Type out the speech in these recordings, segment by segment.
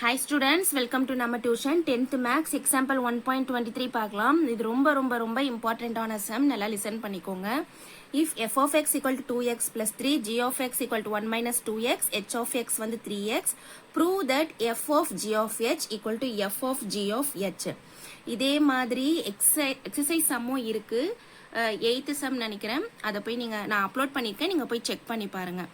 Hi students, welcome to நம்ம tuition 10th max example 1.23 பார்க்கலாம். இது ரொம்ப important ஆன sum. நல்லா listen பண்ணிக்கோங்க. If f of x equal to 2x plus 3, g of x equal to 1 minus 2x, h of x வந்து 3x, prove that f of g of h equal to f of g of h. இதே மாதிரி exercise sumமும் இருக்கு. 8th sum நினைக்கிறேன். அதை போய் நான் upload பண்ணியிருக்கேன், நீங்கள் போய் செக் பண்ணி பாருங்க.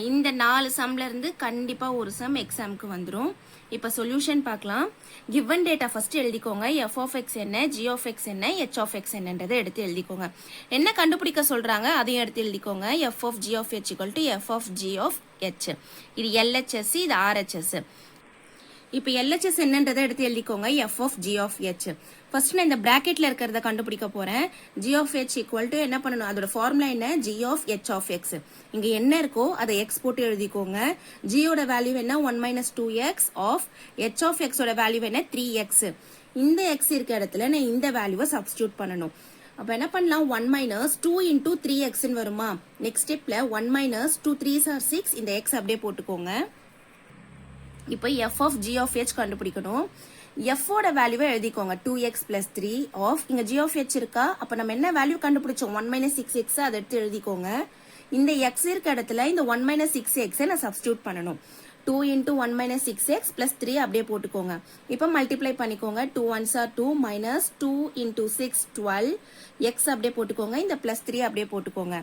இந்த 4 சம்ல இருந்து கண்டிப்பா ஒரு சம் எக்ஸாம்க்கு வந்துரும். இப்ப சொல்யூஷன் பார்க்கலாம். given data first எழுதிக்கோங்க. f of x என்ன, g of x என்ன, h of x என்னன்றதை எடுத்து எழுதிக்கோங்க. என்ன கண்டுபிடிக்க சொல்றாங்க அதையும் எடுத்து எழுதிக்கோங்க. f of g of h equal to f of g of h. இது LHS, இது RHS. இப்போ LHS என்னன்றதை எடுத்து எழுதிக்கோங்க. f of g of h. First நான் இந்த பிராக்கெட்ல இருக்கிறத கண்டுபிடிக்க போறேன். g of h equal to என்ன பண்ணணும், அதோட ஃபார்முலா என்ன, g of h of x. இங்க என்ன இருக்கோ அதை x போட்டு எழுதிக்கோங்க. g ஓட வேல்யூ என்ன, 1 minus 2x of h of x ஓட வேல்யூ என்ன, 3x. இந்த x இருக்க இடத்துல நான் இந்த வேல்யூவை சப்ஸ்டியூட் பண்ணணும். அப்ப என்ன பண்ணலாம், 1 minus 2 into 3x வருமா. நெக்ஸ்ட் ஸ்டெப்ல 1 minus 2 3s are 6, இந்த x அப்படியே போட்டுக்கோங்க. இப்போ f of g of h கண்டுபிடிக்கணும். f ஓட வேல்யூவை எழுதிக்கோங்க. 2x plus 3 of இங்க g of h இருக்கா, அப்ப நம்ம என்ன வேல்யூ கண்டுபிடிச்சோம், 1 minus 6x அதை எடுத்து எழுதிக்கோங்க. இந்த x இருக்க இடத்துல இந்த 1 minus 6x நான் சப்ஸ்டியூட் பண்ணணும். 2 into 1 minus 6x plus 3 அப்படியே போட்டுக்கோங்க. இப்போ மல்டிப்ளை பண்ணிக்கோங்க. 2 1s are 2 minus 2 into 6 12, x அப்படியே போட்டுக்கோங்க. இந்த plus 3 அப்படியே போட்டுக்கோங்க.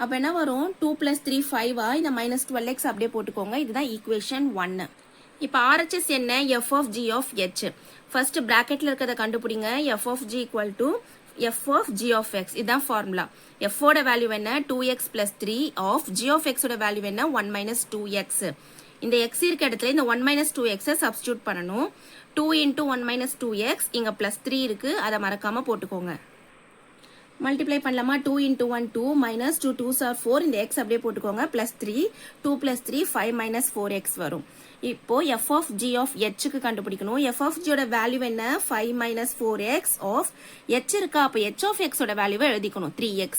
அப்ப என்ன வரும், 2 plus 3 5 இந்த minus 12x அப்படியே போட்டுக்கோங்க. இதுதான் ஈக்குவேஷன் 1. இப்போ RHS என்ன, f of g of h. First பிராக்கெட்ல இருக்கிறத கண்டுபிடிங்க. f of g equal to f of g of x. இதான் ஃபார்முலா. f ஓட வேல்யூ என்ன, 2x plus 3 of g of x ஓட வேல்யூ என்ன, 1 minus 2x. இந்த x இருக்க இடத்துல இந்த 1 minus 2x சப்ஸ்டியூட் பண்ணணும். 2 into 1 minus 2x, இங்க plus 3 இருக்கு, அதை மறக்காம போட்டுக்கோங்க. மல்டிப்ளை பண்ணலாமா. 2 into 1 2 minus 2 2s are 4, இந்த x அப்படியே போட்டுக்கோங்க. plus 3 2 plus 3 5 minus 4x வரும். இப்போ f of g of h க்கு கண்டுபிடிக்கணும். f of g ஓட வேல்யூ என்ன, 5 minus 4x of h இருக்கா, அப்ப h of x ஓட வேல்யூவை எழுதிக்கணும், 3x.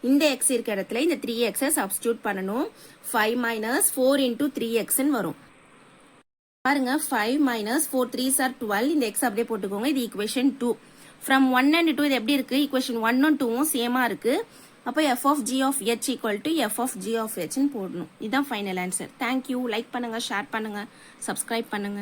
இந்த x இருக்க இடத்துல இந்த 3x சப்ஸ்டியூட் பண்ணணும். 5 minus 4 into 3x வரும். பாருங்க, 5 minus 4 3s are 12, இந்த x அப்படியே போட்டுக்கோங்க. இது ஈக்குவேஷன் 2. From 1 and 2 இது எப்படி இருக்கு, ஈக்குவேஷன் 1 and 2 சேமா இருக்கு. அப்போ f of g of h equal to f of g of h போடணும். இதுதான் ஃபைனல் ஆன்சர். தேங்க்யூ. லைக் பண்ணுங்க, ஷேர் பண்ணுங்க, சப்ஸ்கிரைப் பண்ணுங்க.